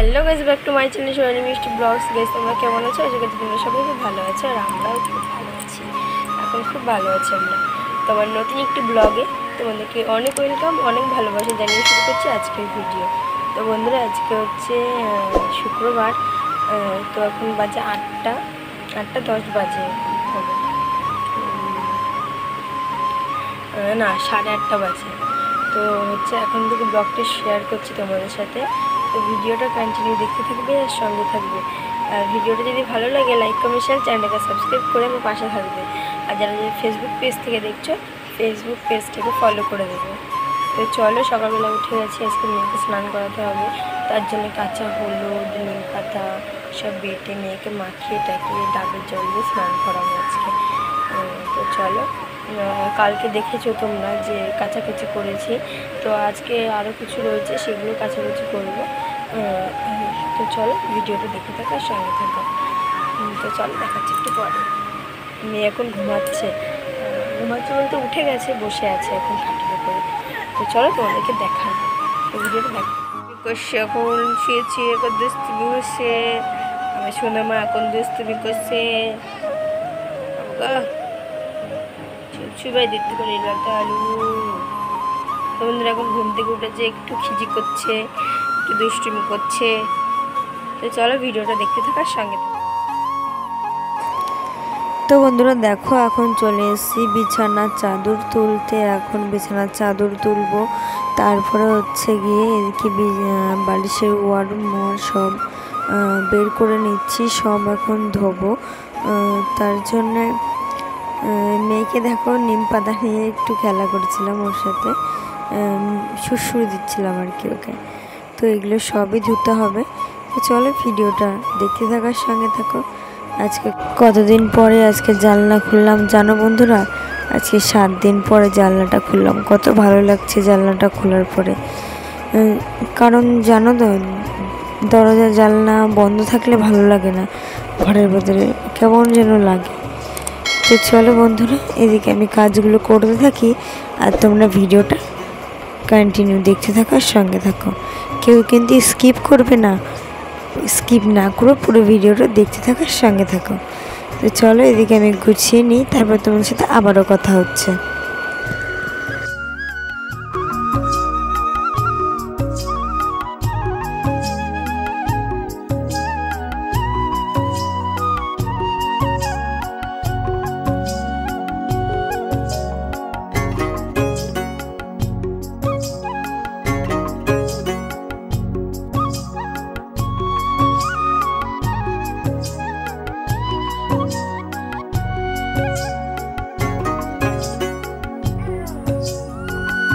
Hello guys, back to my channel Sonali Mishti blogs. Guys, তোমরা কেমন আছো? আশা করি তোমরা সবাই খুব ভালো আছো, আর আমরাও খুব ভালো আছি। এখন খুব ভালো আছি আমরা। তো আমার নতুন একটি ব্লগে তোমাদেরকে অনেক ওয়েলকাম, অনেক ভালোবাসা জানিয়ে শুরু করছি আজকের ভিডিও। তো বন্ধুরা, আজকে হচ্ছে শুক্রবার। তো এখন বাজে 8:10 বাজে হবে না, 8:30 বাজে। তো হচ্ছে এখন থেকে ব্লগটা শেয়ার করছি তোমাদের সাথে। তো ভিডিওটা কন্টিনিউ দেখতে থাকবে আর সঙ্গে থাকবে। আর ভিডিওটা যদি ভালো লাগে লাইক কমেন্ট শেয়ার, চ্যানেলটাকে সাবস্ক্রাইব করে আমার পাশে থাকবে। আর যারা যদি ফেসবুক পেজ থেকে দেখছো, ফেসবুক পেজটাকে ফলো করে দেবে। তো চলো, সকালবেলা উঠে গেছি, আজকে মেয়েকে স্নান করাতে হবে। তার জন্য কাঁচা হলুদ, নিম পাতা সব বেটে মেয়েকে মাখিয়ে টাকিয়ে ডাবের জল দিয়ে স্নান করাবো আজকে। তো চলো, কালকে দেখেছো তোমরা যে কাচাকুচি করেছি, তো আজকে আরও কিছু রয়েছে, সেগুলো কাচাকুচি করবো। তো চলো ভিডিওটা দেখে থাকো আর সঙ্গে থাকো। তো চলো, দেখাচ্ছি একটু পরে। মেয়ে এখন ঘুমাচ্ছে বলতে উঠে গেছে, বসে আছে এখন খাটের উপরে। তো চলো তোমাদেরকে দেখাই, ভিডিওটা দেখো। করছে এখন শুয়েছি, এখন দুষ্টুমি হচ্ছে আমার সোনা মা, এখন দুষ্টুমি করছে। সুবাই দেখতে পারি আলু। তো বন্ধুরা এখন ঘুম থেকে উঠেছে, একটু খিজি করছে, একটু দুষ্টুমি করছে। তো চলো ভিডিওটা দেখতে থাকার সঙ্গে থাকো। তো বন্ধুরা দেখো, এখন চলে এসেছি বিছানার চাদর তুলতে। এখন বিছানার চাদর তুলবো, তারপরে হচ্ছে গিয়ে এদিকে বালিশের ওয়ার সব বের করে নিচ্ছি, সব এখন ধোবো। তার জন্যে মেয়েকে দেখো নিম পাতা নিয়ে একটু খেলা করছিলাম, ওর সাথে সুড়সুড়ি দিচ্ছিলাম আর কি ওকে। তো এগুলো সবই ধুতে হবে। তো চলো ভিডিওটা দেখতে থাকার সঙ্গে থাকো। আজকে কতদিন পরে আজকে জানলা খুললাম জানো বন্ধুরা, আজকে 7 দিন পরে জানলাটা খুললাম। কত ভালো লাগছে জানলাটা খোলার পরে, কারণ জানো তো দরজা জানলা বন্ধ থাকলে ভালো লাগে না, ঘরের ভেতরে কেমন যেন লাগে। তো চলো বন্ধুরা, এদিকে আমি কাজগুলো করতে থাকি আর তোমরা ভিডিওটা কন্টিনিউ দেখতে থাকার সঙ্গে থাকো। কেউ কিন্তু স্কিপ করবে না, স্কিপ না করে পুরো ভিডিওটা দেখতে থাকার সঙ্গে থাকো। তো চলো এদিকে আমি গুছিয়ে নিই, তারপর তোমার সাথে আবারও কথা হচ্ছে।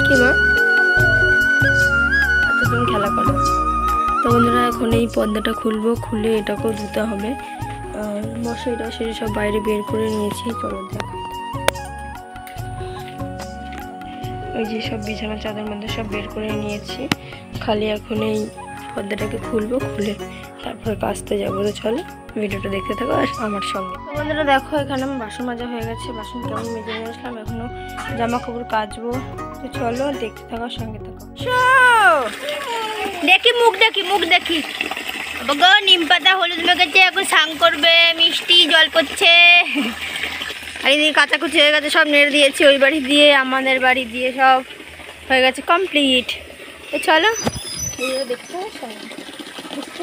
কি মা, আচ্ছা তুমি খেলা করো। তো বন্ধুরা, এখন এই পর্দাটা খুলবো, খুলে এটাকেও ধুতে হবে। মশারি টশারি সব বাইরে বের করে নিয়েছি, চলো দেখাই। ওই যে সব বিছানা চাদর মধ্যে সব বের করে নিয়েছি, খালি এখন এই পর্দাটাকে খুলবো, খুলে তারপর কাচতে যাবো। তো চলো ভিডিওটা দেখতে থাকো আর আমার সঙ্গে। বন্ধুরা দেখো, এখানে আমার বাসন মাজা হয়ে গেছে, বাসন কেমন মেজে নিয়ে আসলাম, এখনো জামা কাপড় কাচবো। তো চলো দেখতে থাকার সঙ্গে থাকো। দেখি মুখ দেখি গো, নিম পাতা হলুদ মেখেছে, এখন স্নান করবে, মিষ্টি জল পড়ছে। আর এদিকে কাচাকুচি হয়ে গেছে, সব নেড়ে দিয়েছি, ওই বাড়ি দিয়ে আমাদের বাড়ি দিয়ে সব হয়ে গেছে কমপ্লিট। তো চলো দেখতে হবে সঙ্গে।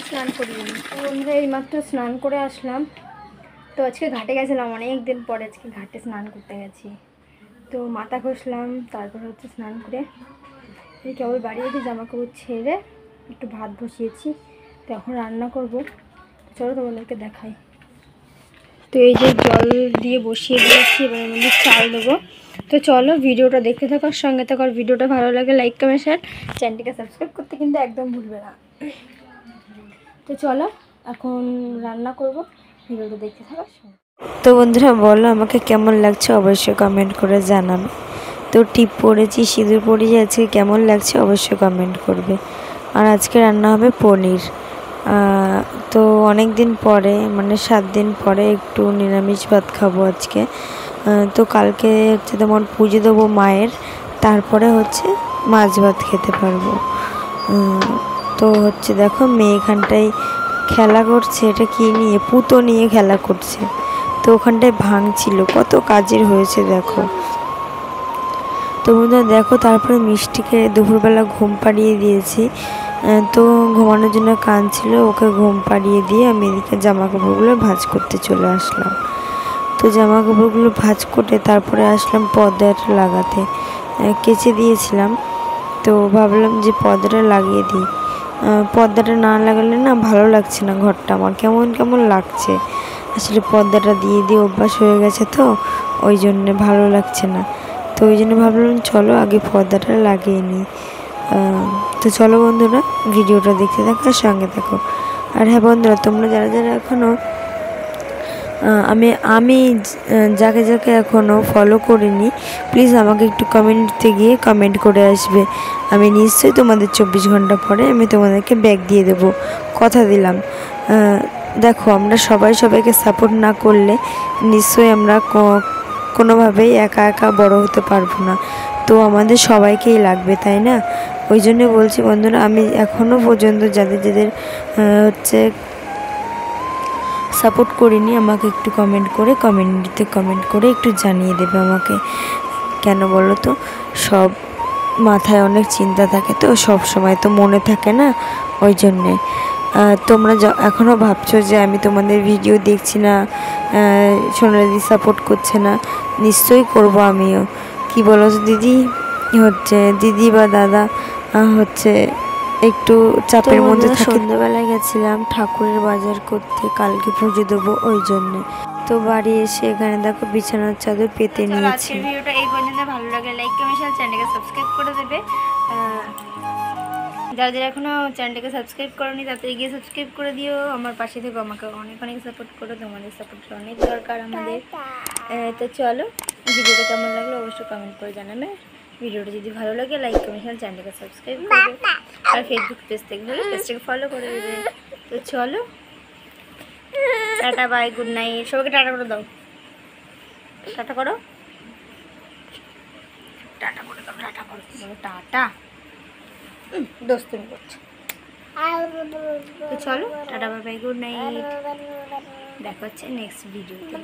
স্নান করিনি বন্ধুরা, এইমাত্র স্নান করে আসলাম। তো আজকে ঘাটে গেছিলাম, অনেক দিন পরে আজকে ঘাটে স্নান করতে গেছি। তো মাথা ঘষলাম, তারপর হচ্ছে স্নান করে এই কেবল বাড়ি এসে জামা কাপড় ছেড়ে একটু ভাত বসিয়েছি। তো এখন রান্না করবো, চলো তোমাদেরকে দেখাই। তো এই যে জল দিয়ে বসিয়ে দিয়েছি, এবার আমাদের চাল দেবো। তো চলো ভিডিওটা দেখতে থাকার সঙ্গে থাকার। ভিডিওটা ভালো লাগে লাইক কমেন্ট শেয়ার, চ্যানেলটিকে সাবস্ক্রাইব করতে কিন্তু একদম ভুলবে না। তো চলো এখন রান্না করবো, ভিডিওটা দেখতে থাকার সঙ্গে। তো বন্ধুরা বলো আমাকে কেমন লাগছে, অবশ্যই কমেন্ট করে জানাবে। তো টিপ পরেছি, সিঁদুর পরেছি, আজকে কেমন লাগছে অবশ্যই কমেন্ট করবে। আর আজকে রান্না হবে পনির। তো অনেক দিন পরে, মানে 7 দিন পরে একটু নিরামিষ ভাত খাবো আজকে। তো কালকে হচ্ছে তোমার পুজো দেবো মায়ের, তারপরে হচ্ছে মাছ ভাত খেতে পারবো। তো হচ্ছে দেখো মেয়ে এখানটায় খেলা করছে, এটা কি নিয়ে, পুতো নিয়ে খেলা করছে। তো ওখানটায় ভাঙছিল, কত কাজের হয়েছে দেখো। তো বন্ধুরা দেখো, তারপরে মিষ্টিকে দুপুরবেলা ঘুম পাড়িয়ে দিয়েছি। তো ঘুমানোর জন্য কাঁদছিল, ওকে ঘুম পাড়িয়ে দিয়ে আমি এদিকে জামা কাপড়গুলো ভাঁজ করতে চলে আসলাম। তো জামা কাপড়গুলো ভাঁজ করে তারপরে আসলাম পর্দাটা লাগাতে, কেচে দিয়েছিলাম। তো ভাবলাম যে পর্দাটা লাগিয়ে দিই। পর্দাটা না লাগালে না ভালো লাগছে না, ঘরটা আমার কেমন কেমন লাগছে। আসলে পর্দাটা দিয়ে দিয়ে অভ্যাস হয়ে গেছে, তো ওই জন্যে ভালো লাগছে না। তো ওই জন্য ভাবলাম চলো আগে পর্দাটা লাগিয়ে নিই। তো চলো বন্ধুরা, ভিডিওটা দেখতে থাকো আর সঙ্গে থাকো। আর হ্যাঁ বন্ধুরা, তোমরা যারা যারা এখনও আমি যাকে যাকে এখনও ফলো করিনি, প্লিজ আমাকে একটু কমেন্টে গিয়ে কমেন্ট করে আসবে। আমি নিশ্চয়ই তোমাদের 24 ঘন্টা পরে আমি তোমাদেরকে ব্যাগ দিয়ে দেবো, কথা দিলাম। দেখো, আমরা সবাইকে সাপোর্ট না করলে নিশ্চয়ই আমরা কোনোভাবেই একা একা বড় হতে পারবো না। তো আমাদের সবাইকেই লাগবে, তাই না? ওই জন্য বলছি বন্ধুরা, আমি এখনও পর্যন্ত যাদের হচ্ছে সাপোর্ট করিনি, আমাকে একটু কমেন্টে কমেন্ট করে একটু জানিয়ে দেবে আমাকে। কেন বলো তো, সব মাথায় অনেক চিন্তা থাকে, তো সব সময় তো মনে থাকে না, ওই জন্যে। তোমরা এখনও ভাবছো যে আমি তোমাদের ভিডিও দেখছি না, সোনালি সাপোর্ট করছে না, নিশ্চয়ই করব আমিও। কি বলো তো দিদি, হচ্ছে দিদি বা দাদা হচ্ছে একটু চাপের মধ্যে থাকে। সন্ধ্যাবেলায় গেছিলাম ঠাকুরের বাজার করতে, কালকে পুজো দেবো, ওই জন্যে। তো বাড়ি এসে এখানে দেখো বিছানার চাদর পেতে নিয়েছি। আজকের ভিডিওটা এই পর্যন্ত। ভালো লাগে লাইক কমেন্ট শেয়ার, চ্যানেলকে সাবস্ক্রাইব করে দেবে। যারা যারা এখনও চ্যানেলটাকে সাবস্ক্রাইব করোনি তাড়াতাড়ি গিয়ে সাবস্ক্রাইব করে দিও। আমার পাশে থেকে আমাকে অনেক অনেক সাপোর্ট করো, তোমাদের সাপোর্টটা অনেক দরকার আমাদের। তো চলো, ভিডিওটা কেমন লাগলো অবশ্যই কমেন্ট করে জানাবে। ভিডিওটা যদি ভালো লাগে লাইক কমেন্ট শেয়ার, চ্যানেলটাকে সাবস্ক্রাইব করবে। আর ফেসবুক পেজ থেকে হলে পেজটাকে ফলো করে দেবে। তো চলো, টাটা বাই, গুড নাইট। সবাইকে টাটা করে দাও, টাটা করো, টাটা করে দাও, টাটা করো, বলো টাটা। দোস্তুমি করছো। তো চলো, tata bye bye, good night. দেখা হচ্ছে নেক্সট ভিডিওতে।